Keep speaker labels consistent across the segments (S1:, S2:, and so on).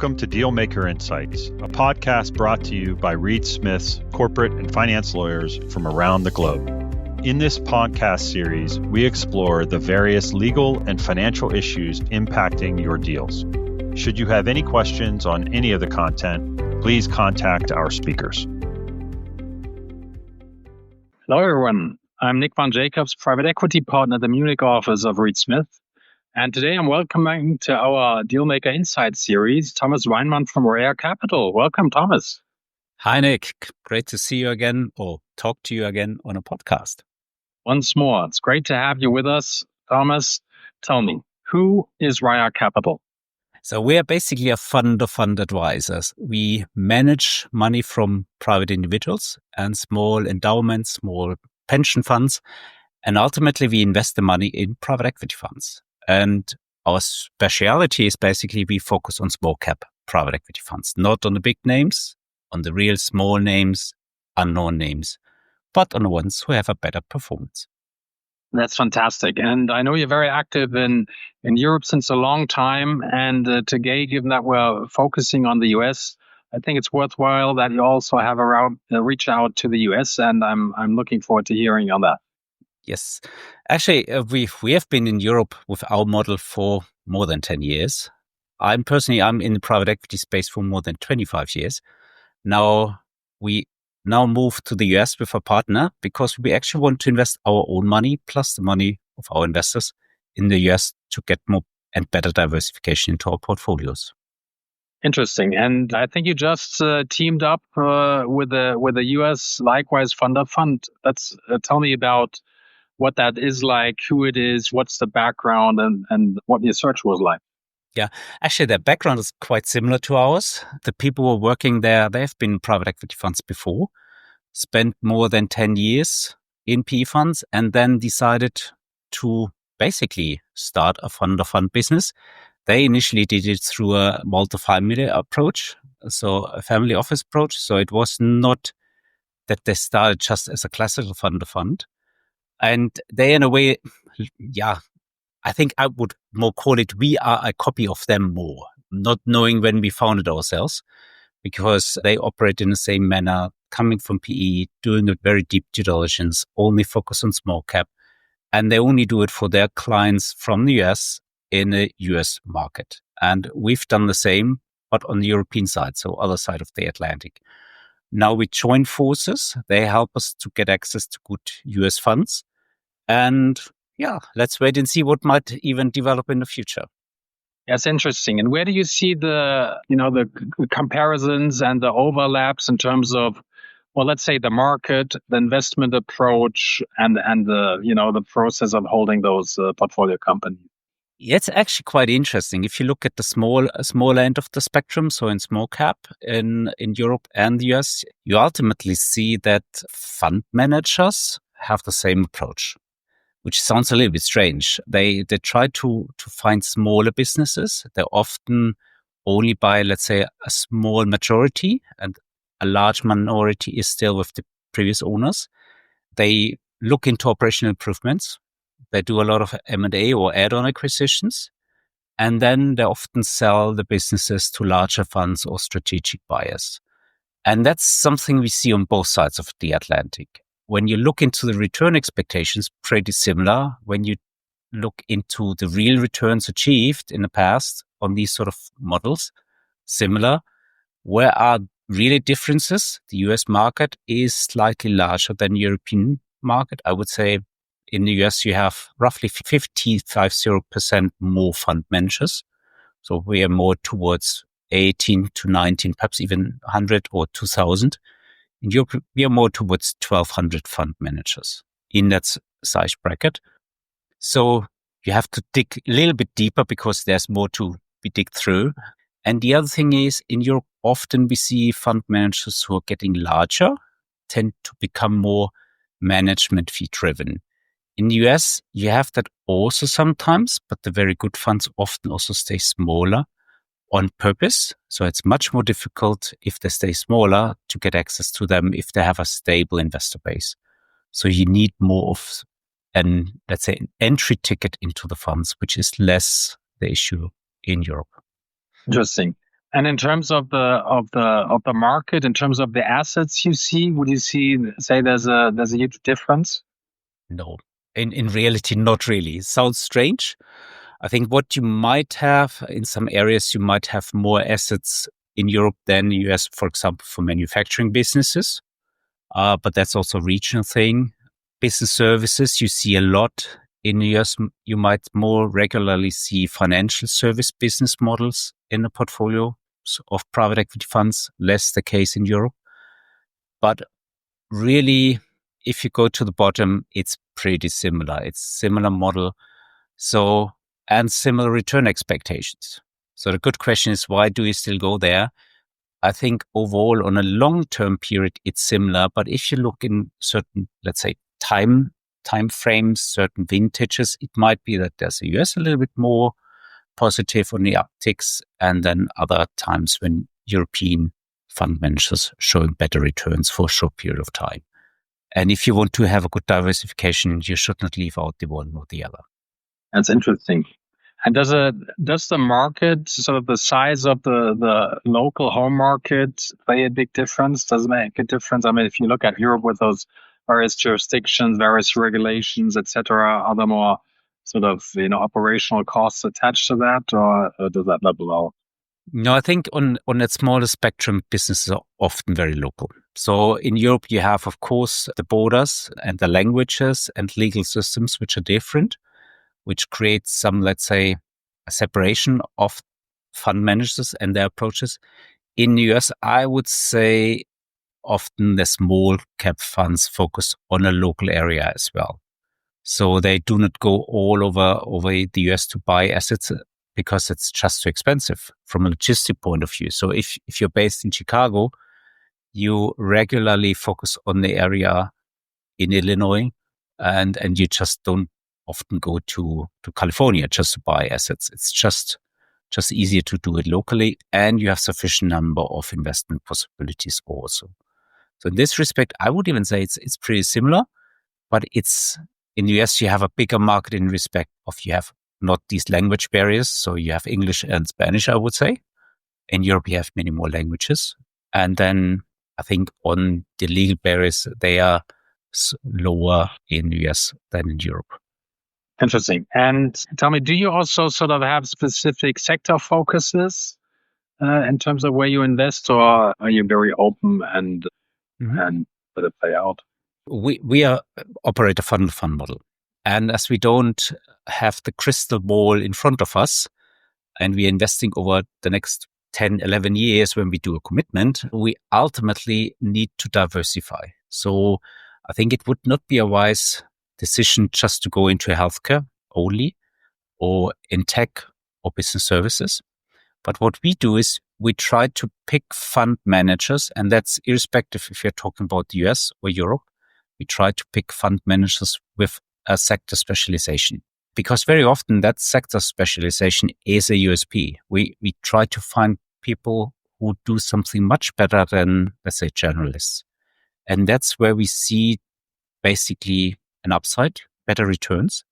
S1: Welcome to Dealmaker Insights, a podcast brought to you by Reed Smith's corporate and finance lawyers from around the globe. In this podcast series, we explore the various legal and financial issues impacting your deals. Should you have any questions on any of the content, please contact our speakers.
S2: Hello, everyone. I'm Nik Van Jacobs, private equity partner at the Munich office of Reed Smith. And today I'm welcoming to our Dealmaker Insights series, Thomas Weinmann from REIA Capital. Welcome, Thomas.
S3: Hi, Nick. Great to see you again or talk to you again on a podcast.
S2: Once more, it's great to have you with us. Thomas, tell me, who is REIA Capital?
S3: So we are basically a fund of fund advisors. We manage money from private individuals and small endowments, small pension funds, and ultimately we invest the money in private equity funds. And our speciality is basically we focus on small cap private equity funds, not on the big names, on the real small names, unknown names, but on the ones who have a better performance.
S2: That's fantastic. And I know you're very active in Europe since a long time. And today, given that we're focusing on the US, I think it's worthwhile that you also have reach out to the US. And I'm looking forward to hearing on that.
S3: Yes. Actually, we have been in Europe with our model for more than 10 years. I'm in the private equity space for more than 25 years. Now, we moved to the US with a partner because we actually want to invest our own money plus the money of our investors in the US to get more and better diversification into our portfolios.
S2: Interesting. And I think you just teamed up with the US likewise fund of fund. Let's tell me about what that is like, who it is, what's the background, and what your search was like.
S3: Yeah, actually, their background is quite similar to ours. The people who are working there, they've been in private equity funds before, spent more than 10 years in PE funds, and then decided to basically start a fund of fund business. They initially did it through a multi-family approach, so a family office approach. So it was not that they started just as a classical fund of fund. And they, in a way, I think I would more call it, we are a copy of them more, not knowing when we founded ourselves, because they operate in the same manner, coming from PE, doing a very deep due diligence, only focus on small cap. And they only do it for their clients from the US in the US market. And we've done the same, but on the European side, so other side of the Atlantic. Now we join forces. They help us to get access to good US funds. And let's wait and see what might even develop in the future.
S2: That's interesting. And where do you see the comparisons and the overlaps in terms of, well, let's say the market, the investment approach, and the process of holding those portfolio companies?
S3: It's actually quite interesting. If you look at the small end of the spectrum, so in small cap in Europe and the US, you ultimately see that fund managers have the same approach, which sounds a little bit strange. They try to find smaller businesses. They often only buy, let's say, a small majority, and a large minority is still with the previous owners. They look into operational improvements. They do a lot of M&A or add-on acquisitions, and then they often sell the businesses to larger funds or strategic buyers. And that's something we see on both sides of the Atlantic. When you look into the return expectations, pretty similar. When you look into the real returns achieved in the past on these sort of models, similar. Where are really differences? The US market is slightly larger than European market. I would say in the US, you have roughly 50% more fund managers. So we are more towards 18 to 19, perhaps even 100 or 2,000. In Europe, we are more towards 1,200 fund managers in that size bracket. So you have to dig a little bit deeper because there's more to be digged through. And the other thing is, in Europe, often we see fund managers who are getting larger tend to become more management fee driven. In the US, you have that also sometimes, but the very good funds often also stay smaller on purpose. So it's much more difficult if they stay smaller to get access to them if they have a stable investor base. So you need more of an entry ticket into the funds, which is less the issue in Europe.
S2: Interesting. And in terms of the market, in terms of the assets you see, would you say there's a huge difference?
S3: No, in reality, not really. Sounds strange. I think what you might have in some areas, you might have more assets in Europe than US, for example, for manufacturing businesses. But that's also a regional thing. Business services, you see a lot in the US. You might more regularly see financial service business models in the portfolio of private equity funds, less the case in Europe. But really, if you go to the bottom, it's pretty similar. It's similar model. So, and similar return expectations. So the good question is, why do you still go there? I think overall on a long-term period, it's similar. But if you look in certain, let's say, time frames, certain vintages, it might be that there's a US a little bit more positive on the upticks, and then other times when European fund managers showing better returns for a short period of time. And if you want to have a good diversification, you should not leave out the one or the other.
S2: That's interesting. And does the market, sort of the size of the local home market, play a big difference? Does it make a difference? I mean, if you look at Europe with those various jurisdictions, various regulations, etc., are there more sort of operational costs attached to that, or does that level out?
S3: No, I think on that smaller spectrum, businesses are often very local. So in Europe, you have, of course, the borders and the languages and legal systems, which are different, which creates some, let's say, a separation of fund managers and their approaches. In the US, I would say often the small cap funds focus on a local area as well. So they do not go all over the US to buy assets because it's just too expensive from a logistic point of view. So if you're based in Chicago, you regularly focus on the area in Illinois, and you just don't often go to California just to buy assets. It's just easier to do it locally, and you have sufficient number of investment possibilities also. So in this respect, I would even say it's pretty similar, but it's in the US, you have a bigger market in respect of you have not these language barriers. So you have English and Spanish, I would say. In Europe, you have many more languages. And then I think on the legal barriers, they are lower in the US than in Europe.
S2: Interesting. And tell me, do you also sort of have specific sector focuses in terms of where you invest, or are you very open and let it play out?
S3: We operate a fund-to-fund model. And as we don't have the crystal ball in front of us, and we're investing over the next 10, 11 years when we do a commitment, we ultimately need to diversify. So I think it would not be a wise decision just to go into healthcare only, or in tech or business services. But what we do is we try to pick fund managers, and that's irrespective if you're talking about the US or Europe. We try to pick fund managers with a sector specialization, because very often that sector specialization is a USP. We try to find people who do something much better than, let's say, generalists. And that's where we see basically an upside, better returns,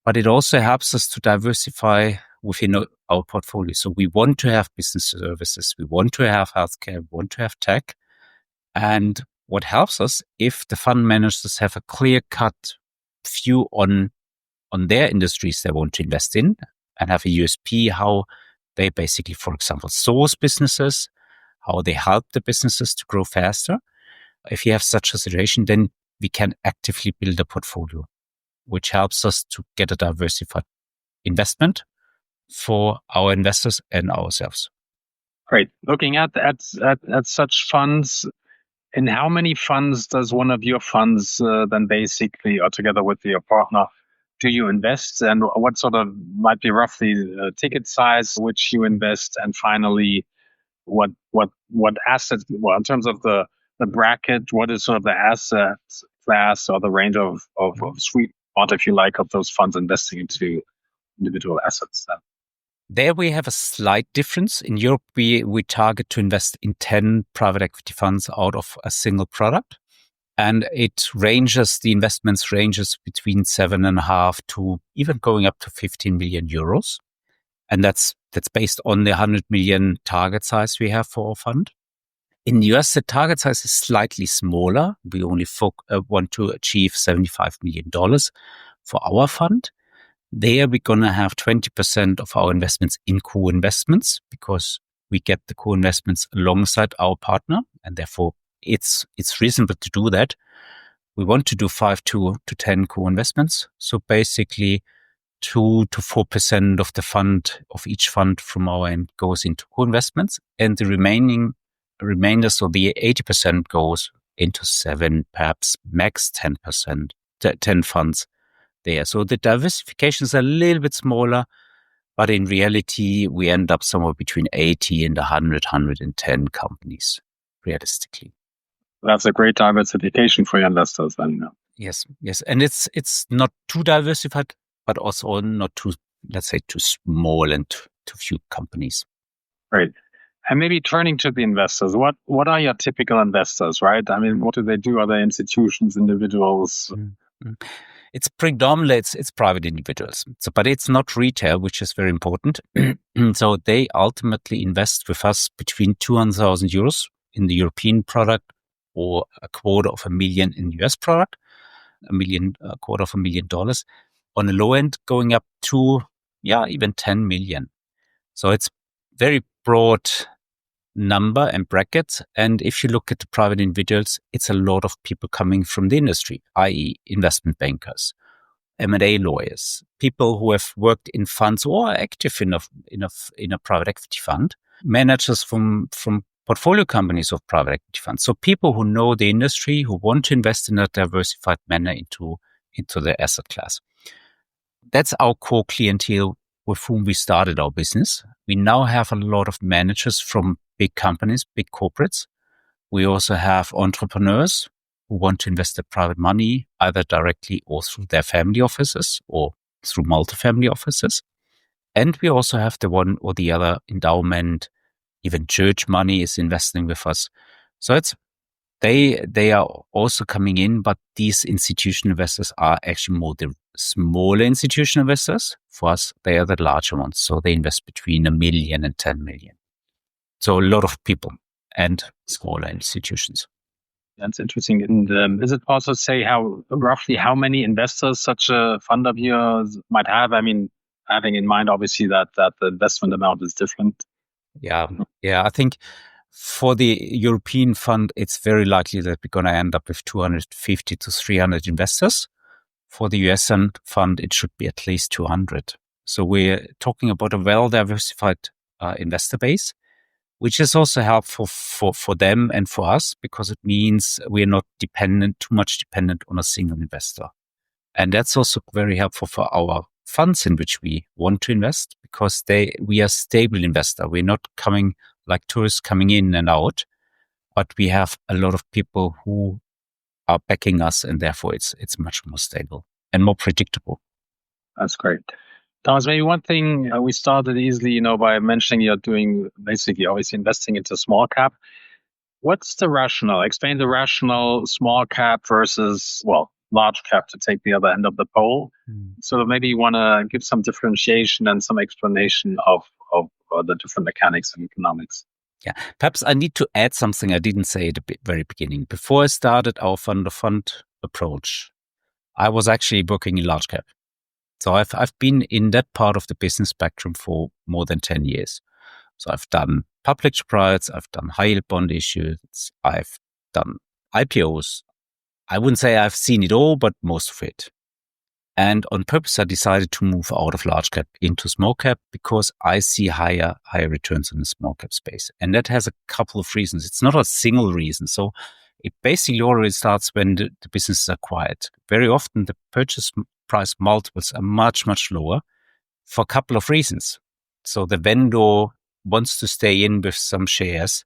S3: but it also helps us to diversify within our portfolio. So we want to have business services, we want to have healthcare, we want to have tech. And what helps us, if the fund managers have a clear-cut view on their industries they want to invest in and have a USP, how they basically, for example, source businesses, how they help the businesses to grow faster. If you have such a situation, then we can actively build a portfolio, which helps us to get a diversified investment for our investors and ourselves.
S2: Great. Looking at such funds, in how many funds does one of your funds then basically, or together with your partner, do you invest, and what sort of might be roughly the ticket size which you invest, and finally, what assets? Well, in terms of the bracket, what is sort of the asset class or the range of sweet spot, if you like, of those funds investing into individual assets?
S3: There we have a slight difference. In Europe, we target to invest in 10 private equity funds out of a single product. And the investments ranges between 7.5 to even going up to 15 million euros. And that's based on the 100 million target size we have for our fund. In the US, the target size is slightly smaller. We only want to achieve $75 million for our fund. There, we're going to have 20% of our investments in co-investments because we get the co-investments alongside our partner, and therefore it's reasonable to do that. We want to do 5 to 10 co-investments. So basically 2 to 4% of the fund, of each fund from our end, goes into co-investments, and the remainder, so the 80% goes into 7, perhaps max 10%, 10 funds there. So the diversification is a little bit smaller, but in reality, we end up somewhere between 80 and 100, 110 companies, realistically.
S2: That's a great diversification for your investors then.
S3: Yes. And it's not too diversified, but also not too, let's say, too small and too few companies.
S2: Great. And maybe turning to the investors, what are your typical investors, right? I mean, what do they do? Are they institutions, individuals?
S3: Mm-hmm. It's predominantly, it's private individuals. So, but it's not retail, which is very important. So they ultimately invest with us between 200,000 euros in the European product or $250,000 in the US product, $250,000 on the low end, going up to, even 10 million. So it's very broad number and brackets. And if you look at the private individuals, it's a lot of people coming from the industry, i.e. investment bankers, M&A lawyers, people who have worked in funds or are active in a private equity fund, managers from portfolio companies of private equity funds. So people who know the industry, who want to invest in a diversified manner into the asset class. That's our core clientele with whom we started our business. We now have a lot of managers from big companies, big corporates. We also have entrepreneurs who want to invest their private money, either directly or through their family offices or through multifamily offices. And we also have the one or the other endowment, even church money is investing with us. So they are also coming in, but these institutional investors are actually more the smaller institutional investors. For us, they are the larger ones. So they invest between 1 million and 10 million. So a lot of people and smaller institutions.
S2: That's interesting. And is it possible to say roughly how many investors such a fund of yours might have? I mean, having in mind, obviously, that the investment amount is different.
S3: Yeah. I think for the European fund, it's very likely that we're going to end up with 250 to 300 investors. For the US fund, it should be at least 200. So we're talking about a well-diversified investor base, which is also helpful for them and for us because it means we're not too much dependent on a single investor. And that's also very helpful for our funds in which we want to invest because we are stable investor. We're not coming like tourists coming in and out, but we have a lot of people who are backing us, and therefore it's much more stable and more predictable.
S2: That's great. Thomas, maybe one thing we started easily, by mentioning you're doing basically obviously investing into small cap. What's the rationale? Explain the rationale, small cap versus, large cap to take the other end of the pole. So maybe you want to give some differentiation and some explanation of the different mechanics and economics.
S3: Yeah, perhaps I need to add something I didn't say at the very beginning. Before I started our fund approach, I was actually working in large cap. So I've been in that part of the business spectrum for more than 10 years. So I've done public spreads, I've done high yield bond issues, I've done IPOs. I wouldn't say I've seen it all, but most of it. And on purpose, I decided to move out of large cap into small cap because I see higher returns in the small cap space. And that has a couple of reasons. It's not a single reason. So it basically already starts when the business is acquired. Very often the purchase price multiples are much, much lower for a couple of reasons. So the vendor wants to stay in with some shares.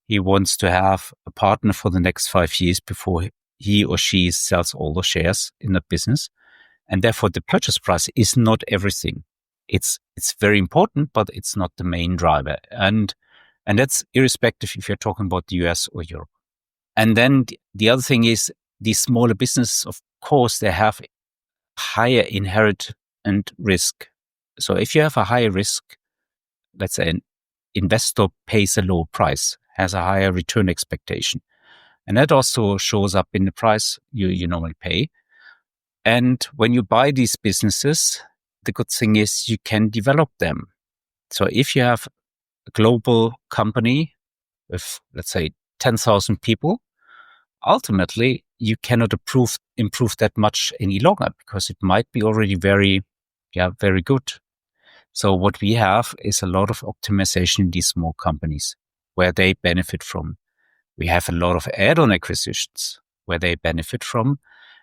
S3: He wants to have a partner for the next 5 years before he or she sells all the shares in the business. And therefore, the purchase price is not everything. It's very important, but it's not the main driver. And that's irrespective if you're talking about the US or Europe. And then the other thing is these smaller businesses, of course, they have higher inherent risk. So if you have a higher risk, let's say, an investor pays a low price, has a higher return expectation. And that also shows up in the price you normally pay. And when you buy these businesses, the good thing is you can develop them. So if you have a global company with, let's say, 10,000 people, ultimately you cannot improve that much any longer because it might be already very good. So what we have is a lot of optimization in these small companies where they benefit from. We have a lot of add-on acquisitions where they benefit from.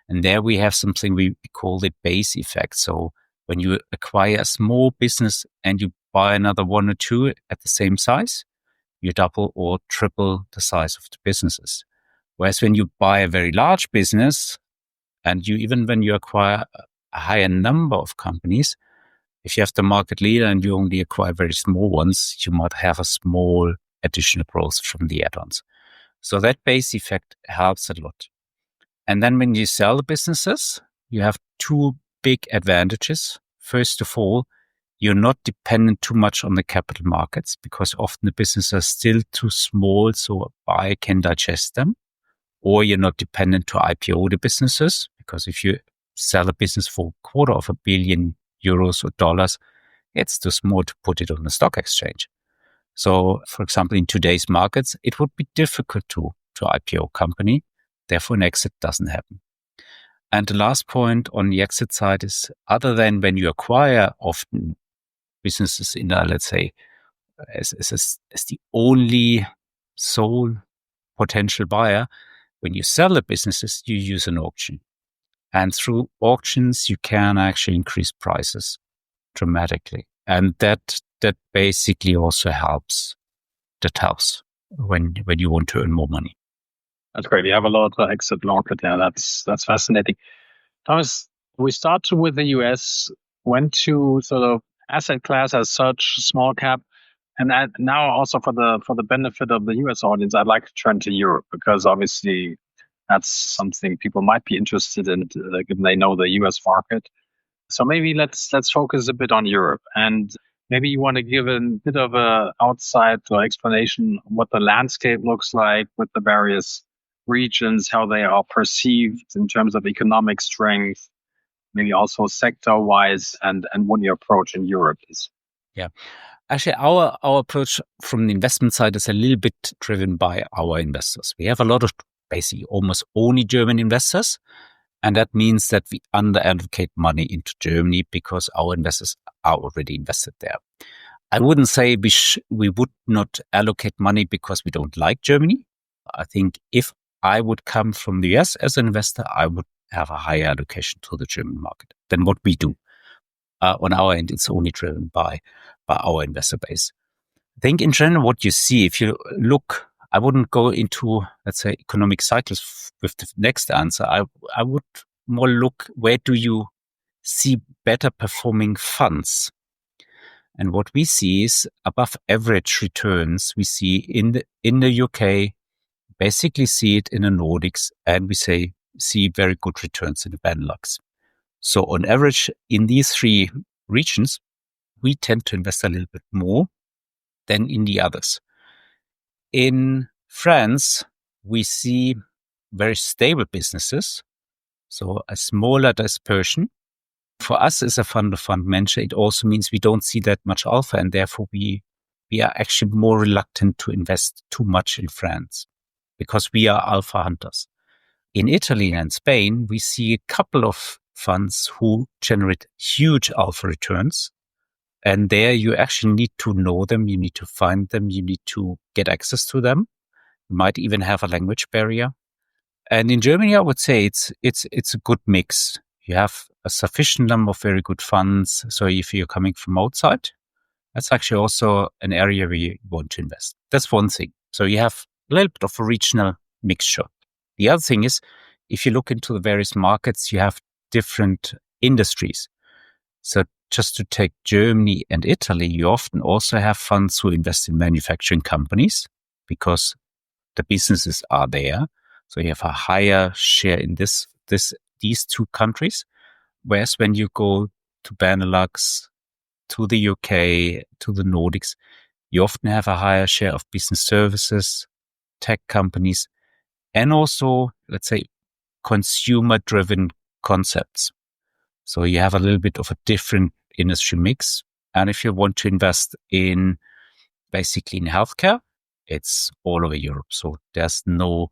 S3: And there we have something we call the base effect. So when you acquire a small business and you buy another one or two at the same size, you double or triple the size of the businesses. Whereas when you buy a very large business and when you acquire a higher number of companies, if you have the market leader and you only acquire very small ones, you might have a small additional growth from the add-ons. So that base effect helps a lot. And then when you sell the businesses, you have two big advantages. First of all, you're not dependent too much on the capital markets because often the businesses are still too small so a buyer can digest them. Or you're not dependent to IPO the businesses because if you sell a business for €250 million or dollars, it's too small to put it on the stock exchange. So, for example, in today's markets, it would be difficult to IPO a company. Therefore, an exit doesn't happen. And the last point on the exit side is other than when you acquire often businesses in, let's say, as the only sole potential buyer, when you sell the businesses, you use an auction. And through auctions, you can actually increase prices dramatically. And that basically also helps. That helps when you want to earn more money.
S2: That's great. You have a lot of exit market there. That's fascinating. Thomas, we started with the US, went to sort of asset class as such, small cap, and now also for the benefit of the US audience, I'd like to turn to Europe because obviously that's something people might be interested in, given they know the US market. So maybe let's focus a bit on Europe, and maybe you want to give a bit of a outside explanation what the landscape looks like with the various regions, how they are perceived in terms of economic strength, maybe also sector-wise, and what your approach in Europe is.
S3: Yeah. Actually, our approach from the investment side is a little bit driven by our investors. We have a lot of basically almost only German investors. And that means that we under-allocate money into Germany because our investors are already invested there. I wouldn't say we would not allocate money because we don't like Germany. I think if I would come from the US as an investor, I would have a higher allocation to the German market than what we do. On our end, it's only driven by our investor base. I think in general, what you see, if you look, I wouldn't go into, let's say, economic cycles with the next answer. I would more look, where do you see better performing funds? And what we see is above average returns. We see in the UK, basically see it in the Nordics, and we see very good returns in the Benelux. So on average, in these three regions, we tend to invest a little bit more than in the others. In France, we see very stable businesses, so a smaller dispersion. For us as a fund-of-fund manager, it also means we don't see that much alpha, and therefore we are actually more reluctant to invest too much in France because we are alpha hunters. In Italy and Spain, we see a couple of funds who generate huge alpha returns. And there you actually need to know them. You need to find them. You need to get access to them. You might even have a language barrier. And in Germany, I would say it's a good mix. You have a sufficient number of very good funds. So if you're coming from outside, that's actually also an area where you want to invest. That's one thing. So you have a little bit of a regional mixture. The other thing is, if you look into the various markets, you have different industries. So just to take Germany and Italy, you often also have funds who invest in manufacturing companies because the businesses are there. So you have a higher share in these two countries. Whereas when you go to Benelux, to the UK, to the Nordics, you often have a higher share of business services, tech companies, and also, let's say, consumer-driven concepts. So you have a little bit of a different industry mix. And if you want to invest in basically in healthcare, it's all over Europe. So there's no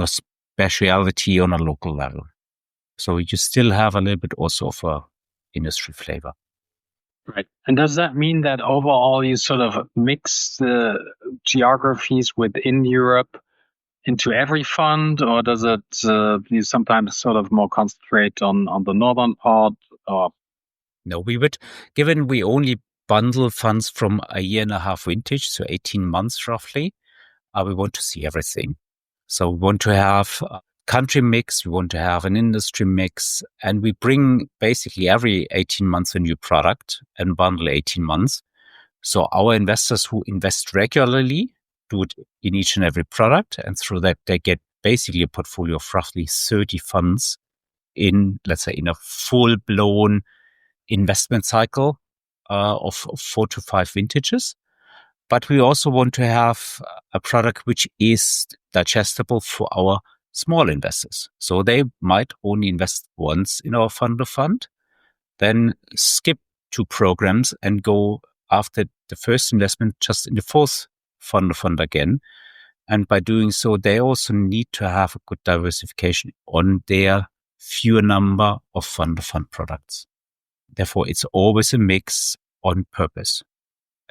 S3: speciality on a local level. So you still have a little bit also of a industry flavor.
S2: Right. And does that mean that overall you sort of mix the geographies within Europe into every fund, or does it you sometimes sort of more concentrate on the northern part? Or
S3: No, we would, given we only bundle funds from a 1.5 year vintage, so 18 months roughly, we want to see everything. So we want to have a country mix, we want to have an industry mix, and we bring basically every 18 months a new product and bundle 18 months. So our investors who invest regularly do it in each and every product, and through that they get basically a portfolio of roughly 30 funds in, let's say, in a full-blown investment cycle of 4 to 5 vintages. But we also want to have a product which is digestible for our small investors. So they might only invest once in our fund of fund, then skip 2 programs and go after the first investment just in the fourth fund of fund again. And by doing so, they also need to have a good diversification on their fewer number of fund of fund products. Therefore, it's always a mix on purpose.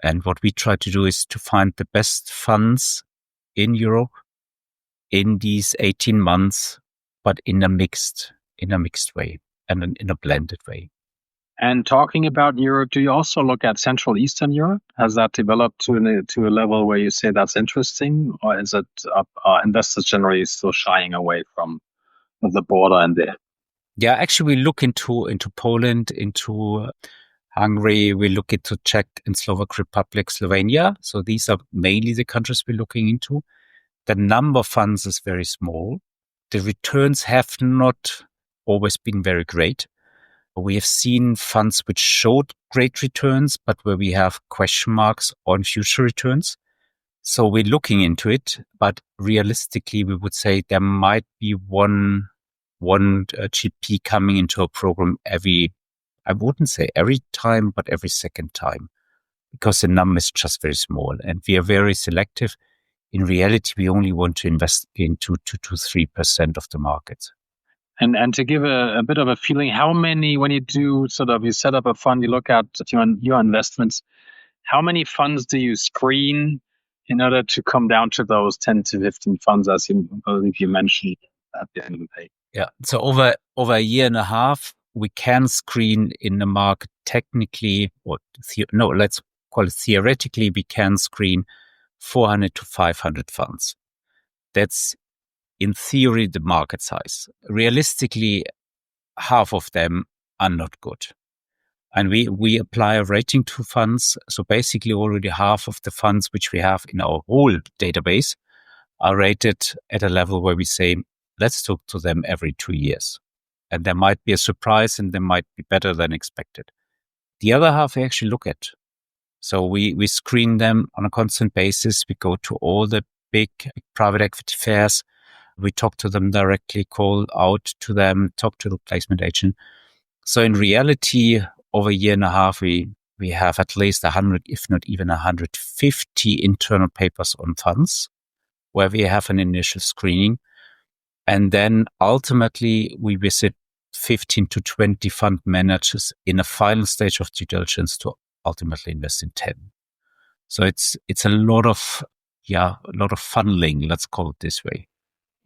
S3: And what we try to do is to find the best funds in Europe in these 18 months, but in a mixed way and in a blended way.
S2: And talking about Europe, do you also look at Central Eastern Europe? Has that developed to a level where you say that's interesting, or is it investors generally still shying away from the border and there?
S3: Yeah, actually, we look into Poland, into Hungary, we look into Czech and Slovak Republic, Slovenia. So these are mainly the countries we're looking into. The number of funds is very small. The returns have not always been very great. We have seen funds which showed great returns, but where we have question marks on future returns. So we're looking into it, but realistically, we would say there might be one GP coming into a program I wouldn't say every time, but every second time, because the number is just very small and we are very selective. In reality, we only want to invest in 2 to 3% of the market.
S2: And to give a bit of a feeling, how many, when you do you set up a fund, you look at your investments, how many funds do you screen in order to come down to those 10 to 15 funds, as I believe you mentioned at the end of the day?
S3: Yeah. So over 1.5 years, we can screen in the market technically, let's call it theoretically, we can screen 400 to 500 funds. That's in theory the market size. Realistically, half of them are not good. And we apply a rating to funds. So basically already half of the funds which we have in our whole database are rated at a level where we say, let's talk to them every 2 years. And there might be a surprise and they might be better than expected. The other half we actually look at. So we screen them on a constant basis. We go to all the big private equity fairs. We talk to them directly, call out to them, talk to the placement agent. So in reality, over 1.5 years, we have at least 100, if not even 150 internal papers on funds where we have an initial screening. And then ultimately we visit 15 to 20 fund managers in a final stage of due diligence to ultimately invest in 10. So it's a lot of funneling, let's call it this way.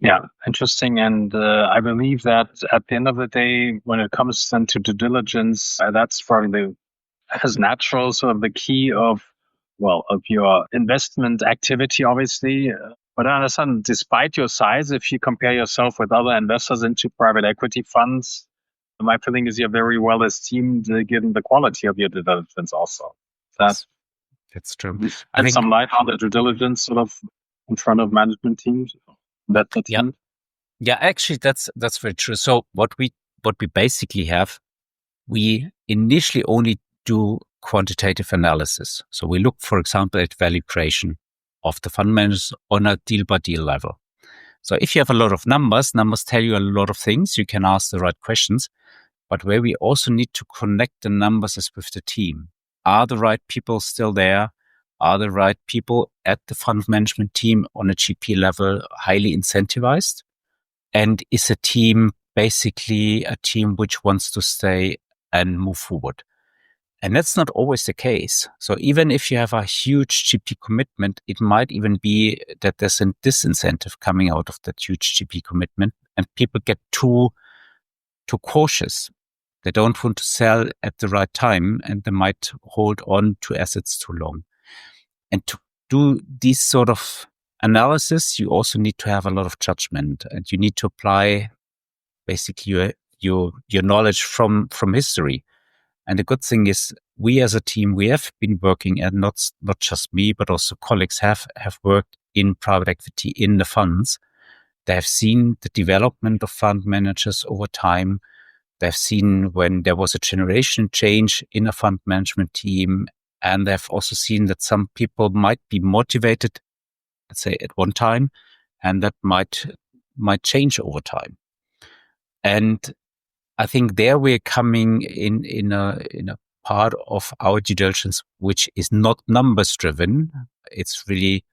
S2: Yeah, interesting. And I believe that at the end of the day, when it comes then to due diligence, that's probably as natural sort of the key of your investment activity, obviously. But I understand, despite your size, if you compare yourself with other investors into private equity funds, my feeling is you're very well esteemed given the quality of your due diligence also.
S3: That's true.
S2: And some light on the due diligence sort of in front of management teams.
S3: Yeah, actually that's very true. So what we basically have, we initially only do quantitative analysis. So we look, for example, at value creation of the fund managers on a deal-by-deal level. So if you have a lot of numbers tell you a lot of things. You can ask the right questions, but where we also need to connect the numbers is with the team. Are the right people still there? Are the right people at the fund management team on a GP level highly incentivized? And is a team basically a team which wants to stay and move forward? And that's not always the case. So even if you have a huge GP commitment, it might even be that there's a disincentive coming out of that huge GP commitment, and people get too cautious. They don't want to sell at the right time, and they might hold on to assets too long. And to do this sort of analysis, you also need to have a lot of judgment, and you need to apply basically your knowledge from history. And the good thing is, we as a team, we have been working, and not just me, but also colleagues have worked in private equity in the funds. They have seen the development of fund managers over time. They've seen when there was a generation change in a fund management team, and they've also seen that some people might be motivated, let's say, at one time, and that might change over time. And I think there we're coming in a part of our due diligence which is not numbers driven. It's really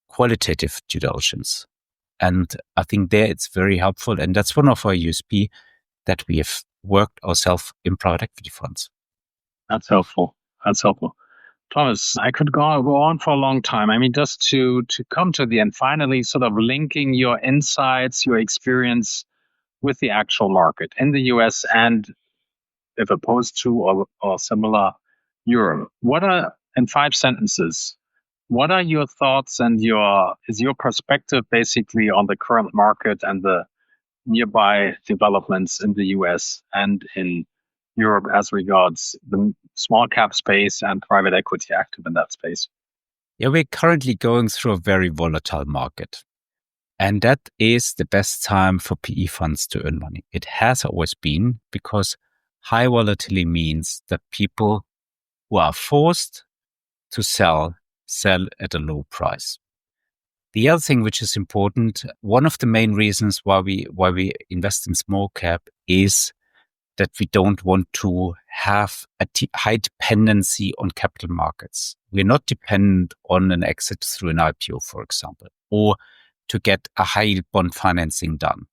S3: qualitative due diligence. And I think there it's very helpful. And that's one of our USP, that we have worked ourselves in private equity funds.
S2: That's helpful. Thomas, I could go on for a long time. I mean, just to come to the end, finally sort of linking your insights, your experience with the actual market in the US and, if opposed to or similar, Europe. In 5 sentences, what are your thoughts and is your perspective basically on the current market and the nearby developments in the US and in Europe as regards the small cap space and private equity active in that space?
S3: Yeah, we're currently going through a very volatile market. And that is the best time for PE funds to earn money. It has always been, because high volatility means that people who are forced to sell at a low price. The other thing which is important, one of the main reasons why we invest in small cap is that we don't want to have a high dependency on capital markets. We're not dependent on an exit through an IPO, for example, or to get a high yield bond financing done.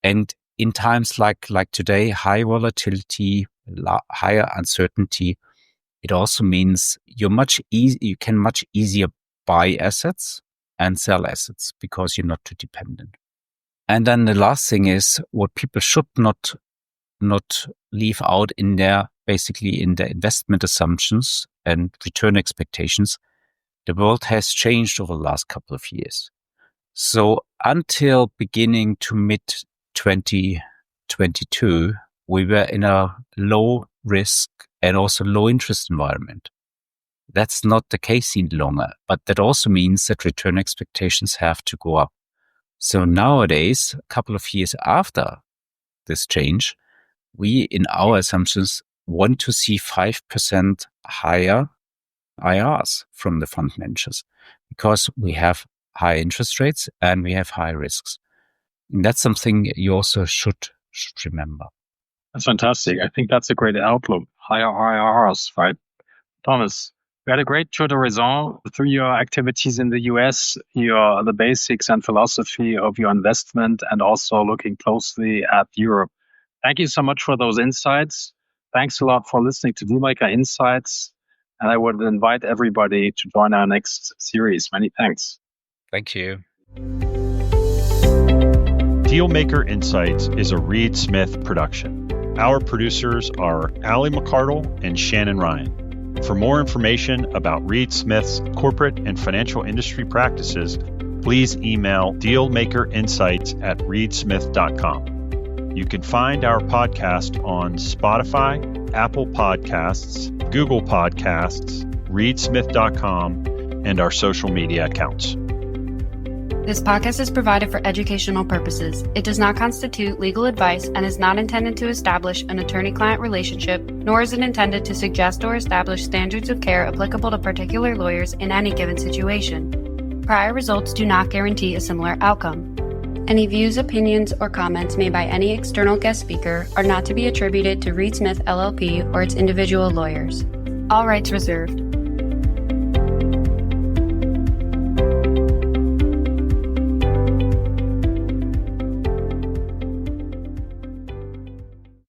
S3: And in times like today, high volatility, higher uncertainty, it also means you can much easier buy assets and sell assets because you're not too dependent. And then the last thing is, what people should not leave out in their investment assumptions and return expectations. The world has changed over the last couple of years. So until beginning to mid 2022, we were in a low risk and also low interest environment. That's not the case any longer, but that also means that return expectations have to go up. So nowadays, a couple of years after this change, we, in our assumptions, want to see 5% higher IRRs from the fund managers, because we have high interest rates and we have high risks. And that's something you also should remember.
S2: That's fantastic. I think that's a great outlook. Higher IRRs, right? Thomas, we had a great tour d'horizon through your activities in the US, the basics and philosophy of your investment, and also looking closely at Europe. Thank you so much for those insights. Thanks a lot for listening to Dealmaker Insights. And I would invite everybody to join our next series. Many thanks.
S3: Thank you.
S1: Dealmaker Insights is a Reed Smith production. Our producers are Ali McCardle and Shannon Ryan. For more information about Reed Smith's corporate and financial industry practices, please email dealmakerinsights@reedsmith.com. You can find our podcast on Spotify, Apple Podcasts, Google Podcasts, reedsmith.com, and our social media accounts.
S4: This podcast is provided for educational purposes. It does not constitute legal advice and is not intended to establish an attorney-client relationship, nor is it intended to suggest or establish standards of care applicable to particular lawyers in any given situation. Prior results do not guarantee a similar outcome. Any views, opinions, or comments made by any external guest speaker are not to be attributed to Reed Smith LLP or its individual lawyers. All rights reserved.